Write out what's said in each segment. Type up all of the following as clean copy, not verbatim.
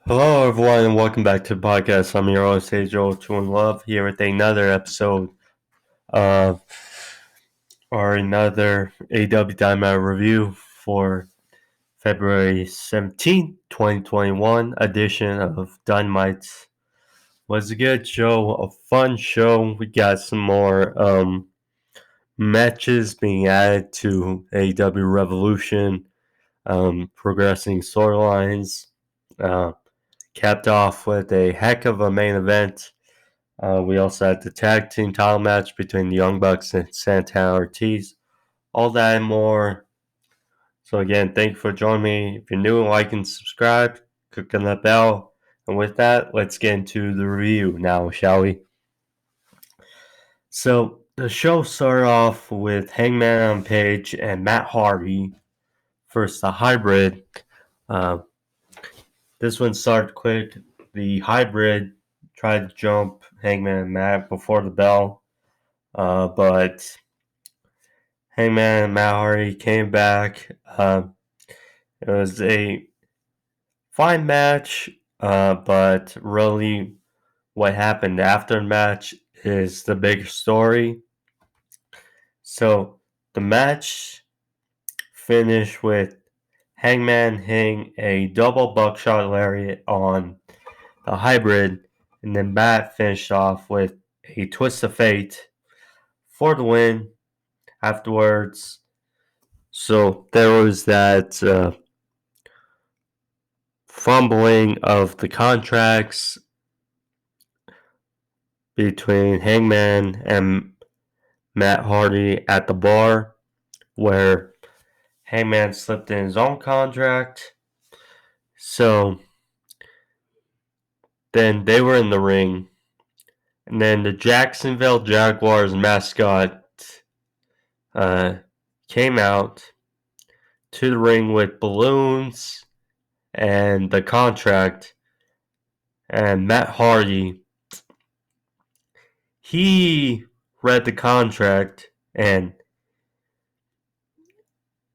Hello, everyone, and welcome back to the podcast. I'm your host, Joel True and Love, here with another episode of another AEW Dynamite review for February 17th, 2021 edition of Dynamite. Was a good show, a fun show. We got some more matches being added to AEW Revolution, progressing storylines. Uh, Capped off with a heck of a main event. We also had the tag team title match between the Young Bucks and Santana Ortiz. All that and more. So again, thank you for joining me. If you're new, like and subscribe. Click on that bell. And with that, let's get into the review now, shall we? So the show started off with Hangman on Page and Matt Hardy versus the Hybrid. Uh, This one started quick. The Hybrid tried to jump Hangman and Matt before the bell, but Hangman and Matt Hardy came back. It was a fine match, but really what happened after the match is the bigger story. So the match finished with Hangman hitting a double buckshot lariat on the Hybrid, and then Matt finished off with a twist of fate for the win afterwards. So there was that fumbling of the contracts between Hangman and Matt Hardy at the bar, where Hangman slipped in his own contract. So then they were in the ring, and then the Jacksonville Jaguars mascot came out to the ring with balloons and the contract, and Matt Hardy, he read the contract and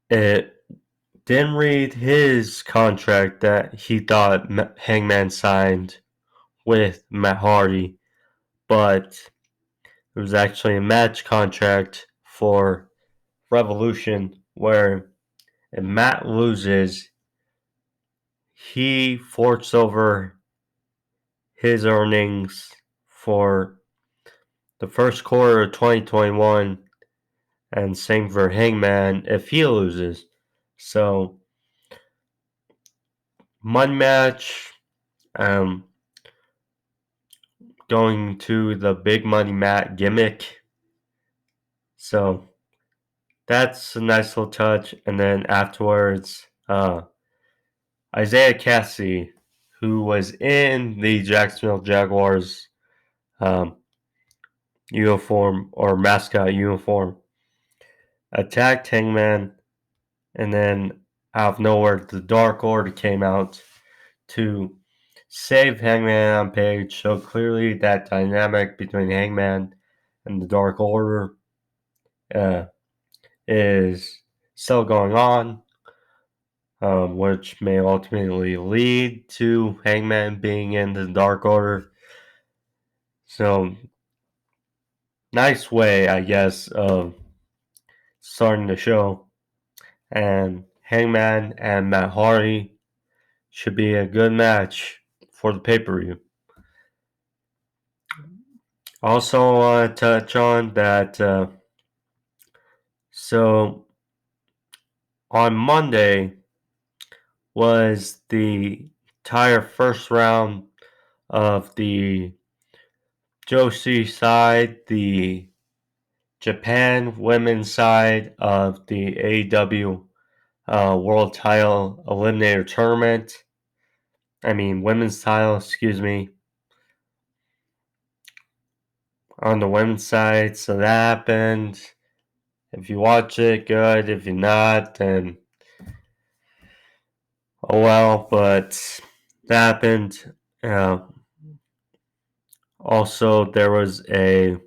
it didn't read his contract that he thought Hangman signed with Matt Hardy, but it was actually a match contract for Revolution where if Matt loses, he forks over his earnings for the first quarter of 2021, and same for Hangman if he loses. So, money match, going to the big money mat gimmick. So, that's a nice little touch. And then afterwards, Isaiah Cassie, who was in the Jacksonville Jaguars uniform or mascot uniform, attacked Hangman, and then out of nowhere, the Dark Order came out to save Hangman on Page. So clearly, that dynamic between Hangman and the Dark Order is still going on, which may ultimately lead to Hangman being in the Dark Order. So, nice way, I guess, of starting the show. And Hangman and Matt Hardy should be a good match for the pay-per-view. Also, want to touch on that. So, on Monday was the entire first round of the Joshi side, the Japan women's side of the AEW World Title Eliminator Tournament. Women's title, excuse me. On the women's side, so that happened. If you watch it, good. If you're not, then oh well. But that happened. Also, there was a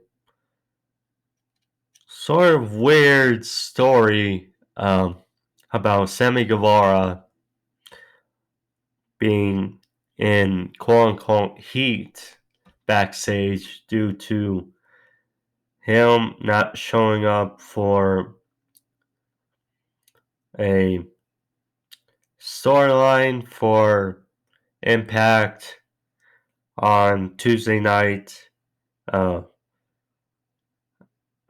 sort of weird story about Sammy Guevara being in quote-unquote heat backstage due to him not showing up for a storyline for Impact on Tuesday night.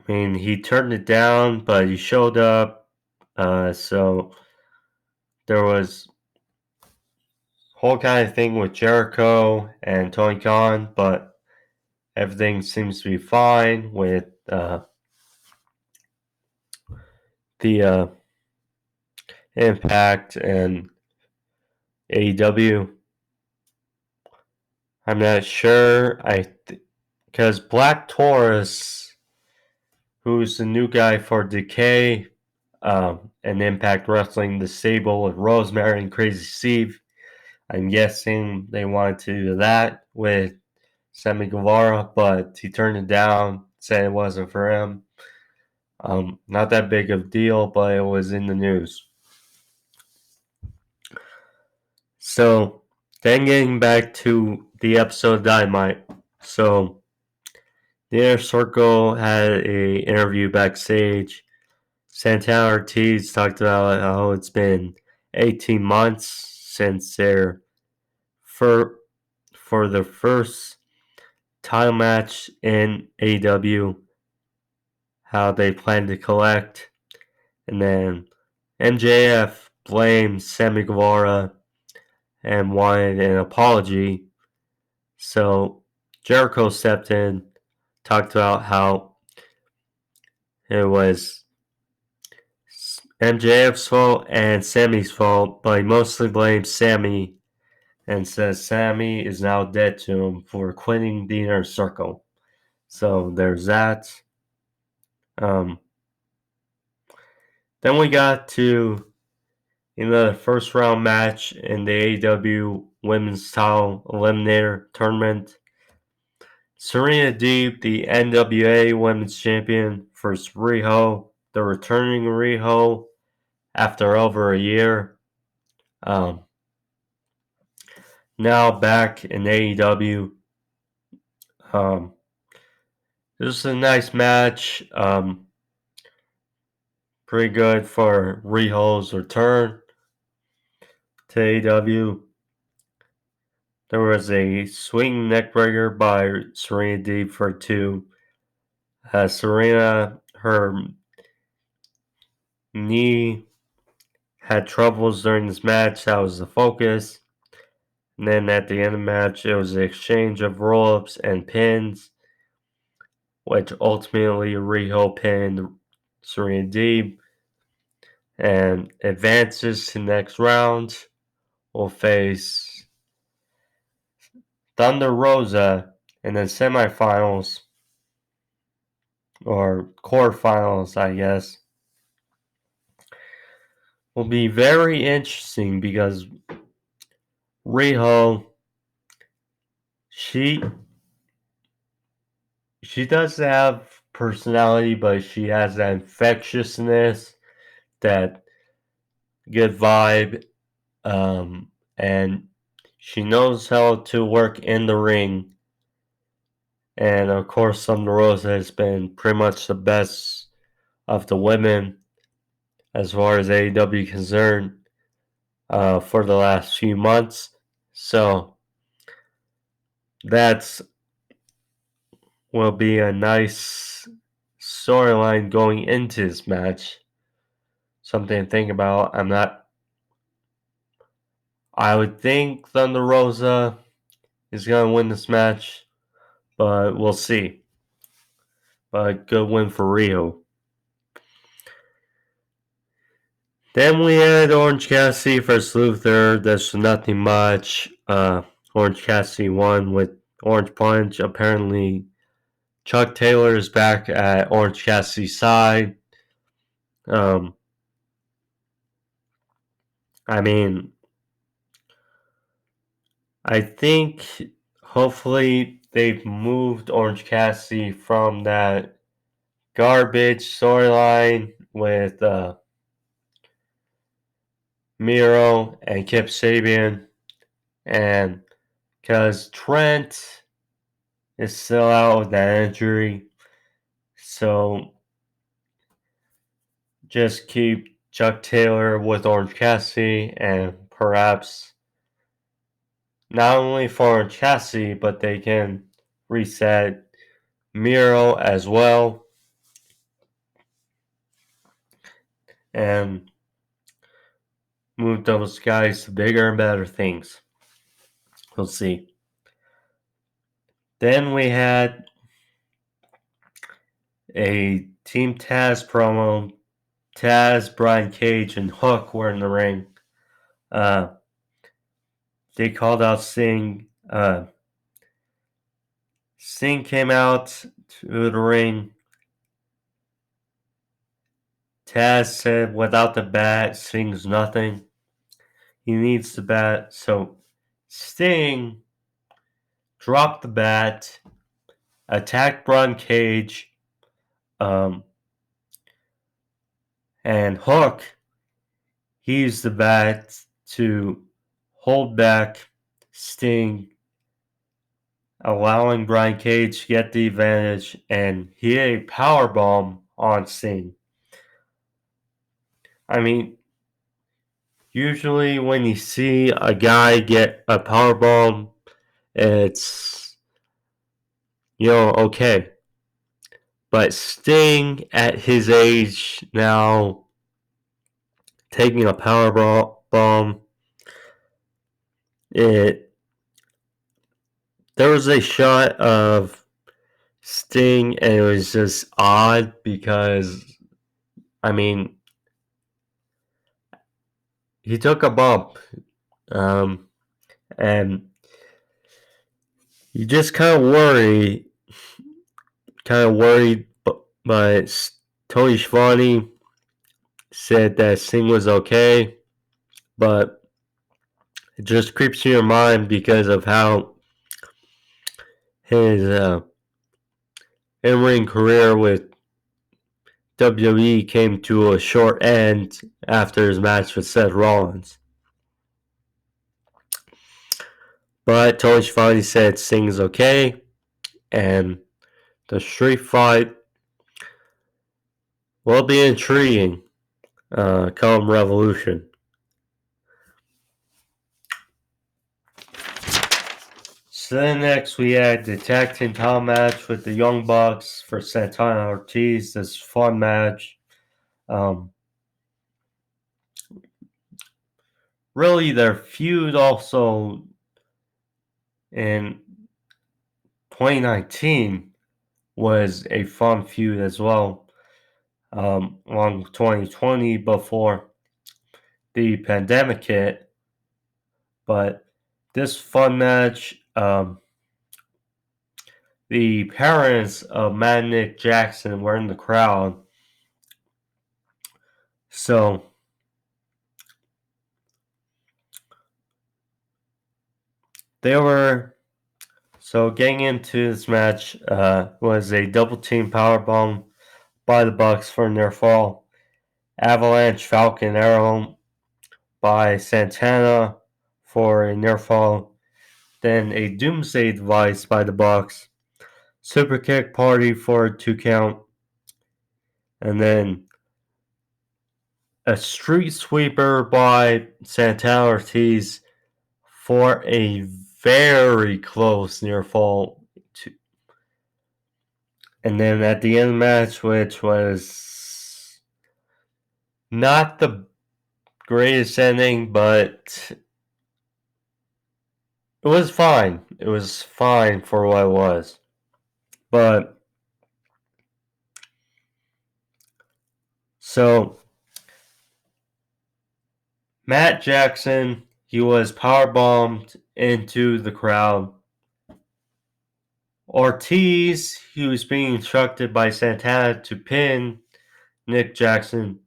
He turned it down, but he showed up. So there was whole kind of thing with Jericho and Tony Khan, but everything seems to be fine with the Impact and AEW. I'm not sure. Because Black Taurus, who's the new guy for Decay and Impact Wrestling, the stable with Rosemary and Crazy Steve, I'm guessing they wanted to do that with Sammy Guevara, but he turned it down, said it wasn't for him. Not that big of a deal, but it was in the news. So, then getting back to the episode of Dynamite. So, the Inner Circle had an interview backstage. Santana Ortiz talked about how it's been 18 months since their for the first title match in AEW, how they plan to collect, and then MJF blamed Sammy Guevara and wanted an apology. So Jericho stepped in, talked about how it was MJF's fault and Sammy's fault, but he mostly blames Sammy and says Sammy is now dead to him for quitting the Inner Circle. So there's that. Then we got to the first round match in the AEW Women's Title Eliminator Tournament. Serena Deeb, the NWA Women's Champion, versus Reho, the returning Reho after over a year. Now back in AEW. This is a nice match. Pretty good for Reho's return to AEW. There was a swing neckbreaker by Serena Deeb for 2. Serena, her knee had troubles during this match. That was the focus. And then at the end of the match, it was an exchange of roll-ups and pins, which ultimately Riho pinned Serena Deeb and advances to next round. Will face Thunder Rosa in the semifinals, or quarterfinals, I guess. Will be very interesting because Riho, she does have personality, but she has that infectiousness, that good vibe, and she knows how to work in the ring. And of course, Thunder Rosa has been pretty much the best of the women as far as AEW is concerned for the last few months. So that's will be a nice storyline going into this match. Something to think about. I would think Thunder Rosa is going to win this match, but we'll see. But good win for Riho. Then we had Orange Cassidy versus Luther. There's nothing much. Orange Cassidy won with Orange Punch. Apparently, Chuck Taylor is back at Orange Cassidy's side. I think hopefully they've moved Orange Cassidy from that garbage storyline with Miro and Kip Sabian, and because Trent is still out with that injury. So just keep Chuck Taylor with Orange Cassidy, and perhaps not only for Orange Cassidy, but they can reset Miro as well. And move those guys to bigger and better things. We'll see. Then we had a Team Taz promo. Taz, Brian Cage, and Hook were in the ring. They called out Sting. Sting came out to the ring. Taz said without the bat, Sting's nothing. He needs the bat. So Sting dropped the bat, attacked Brian Cage, and Hook. He used the bat to hold back Sting, allowing Brian Cage to get the advantage, and he hit a powerbomb on Sting. I mean, usually when you see a guy get a powerbomb, it's, okay. But Sting, at his age now, taking a powerbomb, there was a shot of Sting, and it was just odd because, he took a bump, and you just kind of worried, but Tony Schiavone said that Sting was okay, but it just creeps in your mind because of how his in-ring career with WWE came to a short end after his match with Seth Rollins. But Tony Schiavone said Sting's okay, and the street fight will be intriguing come Revolution. So then next we had the tag team title match with the Young Bucks for Santana and Ortiz. This fun match. Really, their feud also in 2019 was a fun feud as well. Along with 2020 before the pandemic hit. But this fun match, the parents of Matt and Nick Jackson were in the crowd. So getting into this match was a double team powerbomb by the Bucks for near fall. Avalanche Falcon Arrow by Santana for a near fall. Then a Doomsday Device by the Bucks. Super Kick Party for a 2 count. And then a Street Sweeper by Santana Ortiz for a very close near fall. And then at the end of the match, which was not the greatest ending, but it was fine. It was fine for what it was. But so Matt Jackson, he was powerbombed into the crowd. Ortiz, he was being instructed by Santana to pin Nick Jackson.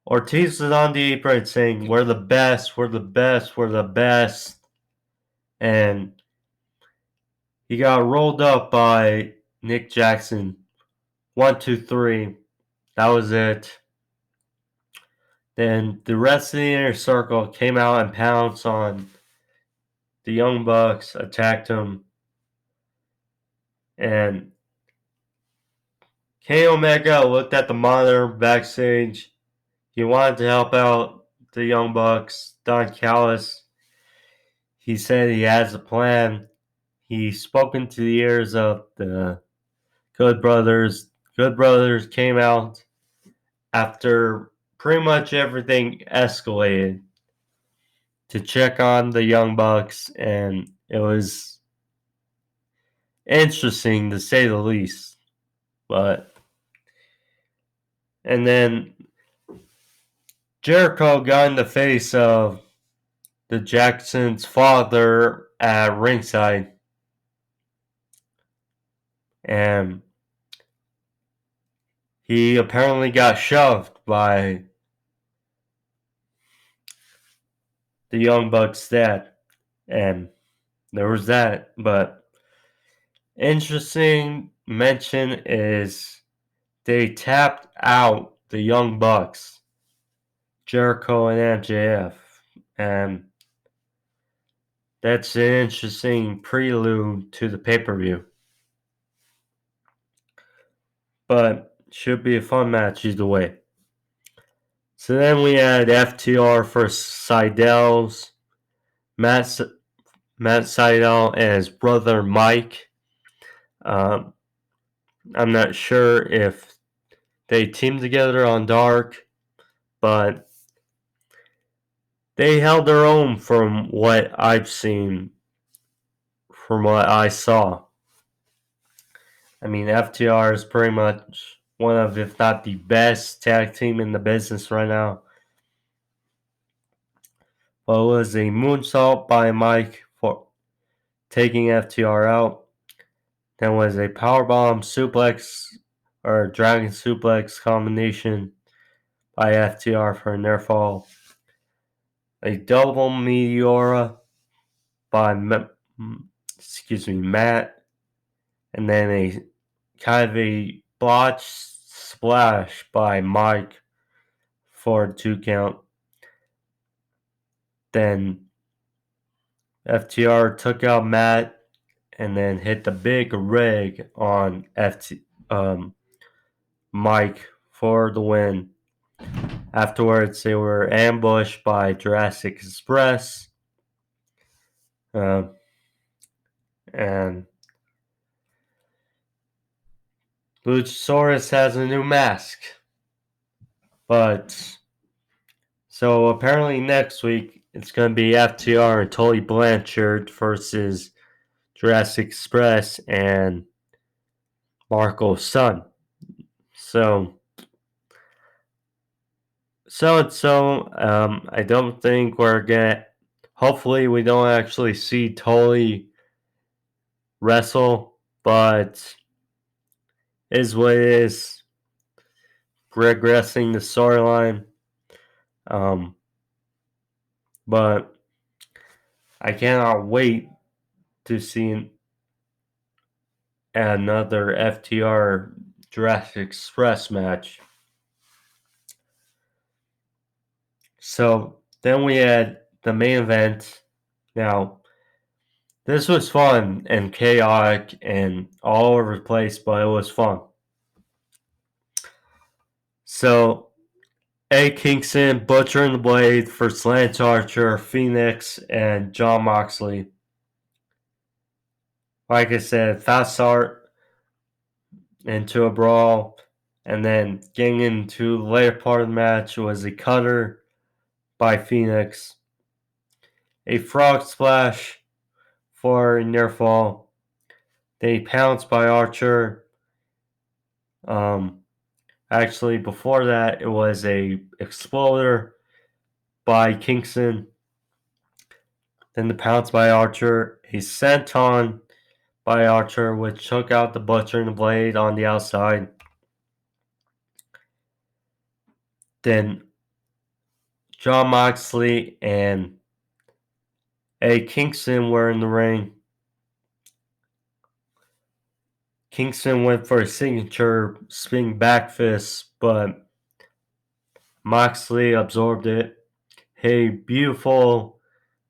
Ortiz was on the apron saying, "We're the best, we're the best, we're the best." And he got rolled up by Nick Jackson. 1, 2, 3. That was it. Then the rest of the inner circle came out and pounced on the Young Bucks attacked him, and Kenny Omega looked at the monitor backstage. He wanted to help out the Young Bucks. Don Callis, he said he has a plan. He's spoken to the ears of the Good Brothers. Good Brothers came out after pretty much everything escalated to check on the Young Bucks, and it was interesting to say the least. And then Jericho got in the face of the Jackson's father at ringside, and he apparently got shoved by the Young Bucks' dad, and there was that. But interesting mention is they tapped out the Young Bucks, Jericho and MJF, and that's an interesting prelude to the pay-per-view. But should be a fun match either way. So then we had FTR vs Sydals, Matt Sydal and his brother Mike. I'm not sure if they teamed together on Dark, but they held their own from what I've seen, from what I saw. I mean, FTR is pretty much one of, if not the best tag team in the business right now. But it was a moonsault by Mike for taking FTR out. Then was a powerbomb suplex or dragon suplex combination by FTR for a near fall. A double Meteora by Matt, and then a kind of a botched splash by Mike for a 2 count. Then FTR took out Matt and then hit the big rig on Mike for the win. Afterwards, they were ambushed by Jurassic Express. And Luchasaurus has a new mask. But so apparently next week it's going to be FTR and Tully Blanchard versus Jurassic Express and Marco's son. So I don't think we're gonna. Hopefully, we don't actually see Tully wrestle, but is what it is. Regressing the storyline. But I cannot wait to see another FTR Jurassic Express match. So then we had the main event. Now, this was fun and chaotic and all over the place, but it was fun. So, Kingston, Butcher and the Blade for Lance Archer, Fenix, and Jon Moxley. Like I said, fast start into a brawl, and then getting into the later part of the match was a cutter by Fenix, a frog splash for a near fall, they pounced by Archer. Actually, before that, it was a exploder by Kingston. Then the pounce by Archer, a senton by Archer, which took out the Butcher and the Blade on the outside. Then Jon Moxley and Kingston were in the ring. Kingston went for a signature spinning back fist, but Moxley absorbed it. A beautiful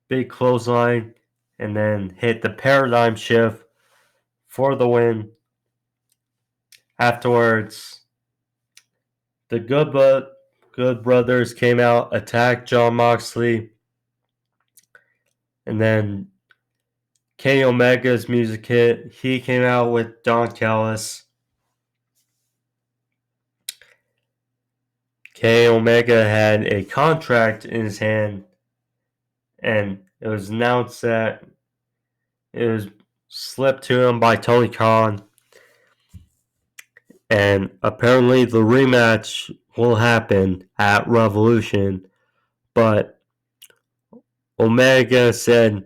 big clothesline, and then hit the paradigm shift for the win. Afterwards, the Good Brothers came out, attacked Jon Moxley, and then Kenny Omega's music hit. He came out with Don Callis. Kenny Omega had a contract in his hand, and it was announced that it was slipped to him by Tony Khan. And apparently the rematch will happen at Revolution, but Omega said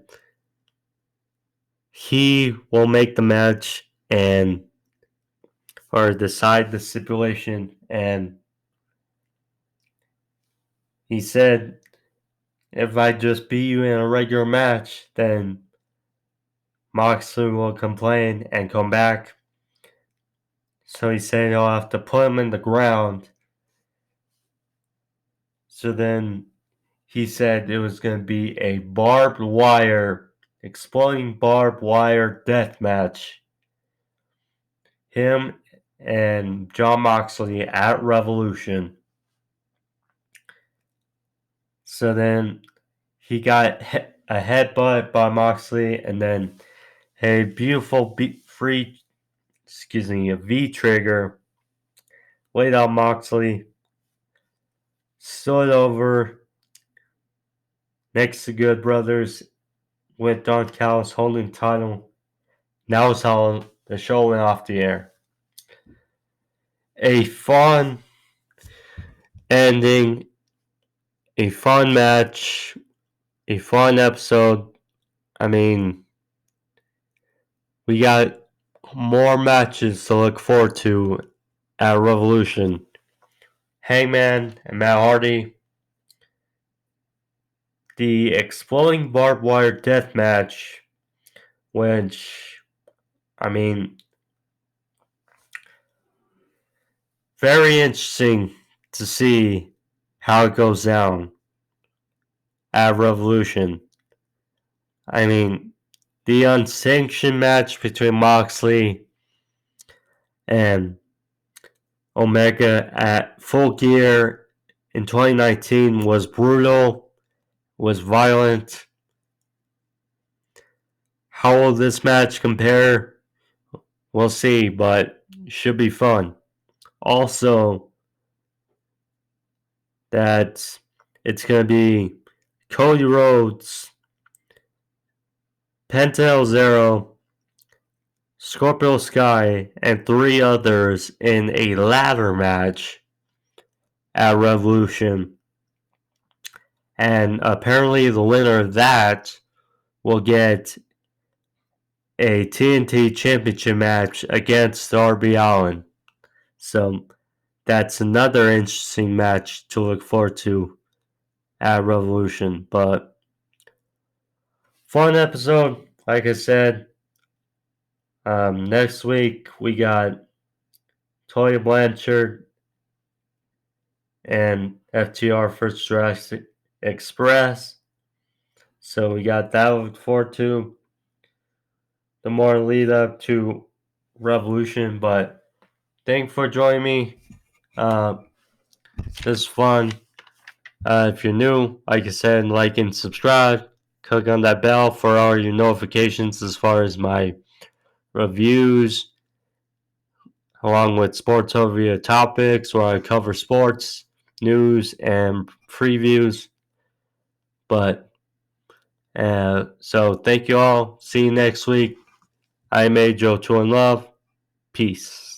he will make the match or decide the stipulation, and he said if I just beat you in a regular match, then Moxley will complain and come back. So he said he'll have to put him in the ground. So then he said it was going to be a exploding barbed wire death match. Him and Jon Moxley at Revolution. So then he got a headbutt by Moxley, and then a beautiful a V-trigger laid out Moxley, stood over next to Good Brothers with Don Callis holding the title. Now is how the show went off the air. A fun ending, a fun match, a fun episode. I mean, we got more matches to look forward to at Revolution. Hangman and Matt Hardy. The exploding barbed wire death match, which, I mean, very interesting to see how it goes down at Revolution. I mean, the unsanctioned match between Moxley and Omega at Full Gear in 2019 was brutal, was violent. How will this match compare? We'll see, but should be fun. Also, that it's going to be Cody Rhodes, Penta El Zero, Scorpio Sky, and 3 others in a ladder match at Revolution. And apparently the winner of that will get a TNT Championship match against Darby Allin. So that's another interesting match to look forward to at Revolution. But fun episode, like I said. Next week we got Toya Blanchard and FTR First Jurassic Express. So we got that to look forward to. The more lead up to Revolution, but thank you for joining me. This is fun. If you're new, like I said, like and subscribe. Click on that bell for all your notifications as far as my reviews, along with sports overview topics where I cover sports, news, and previews. But so thank you all. See you next week. I'm Joe Love. Peace.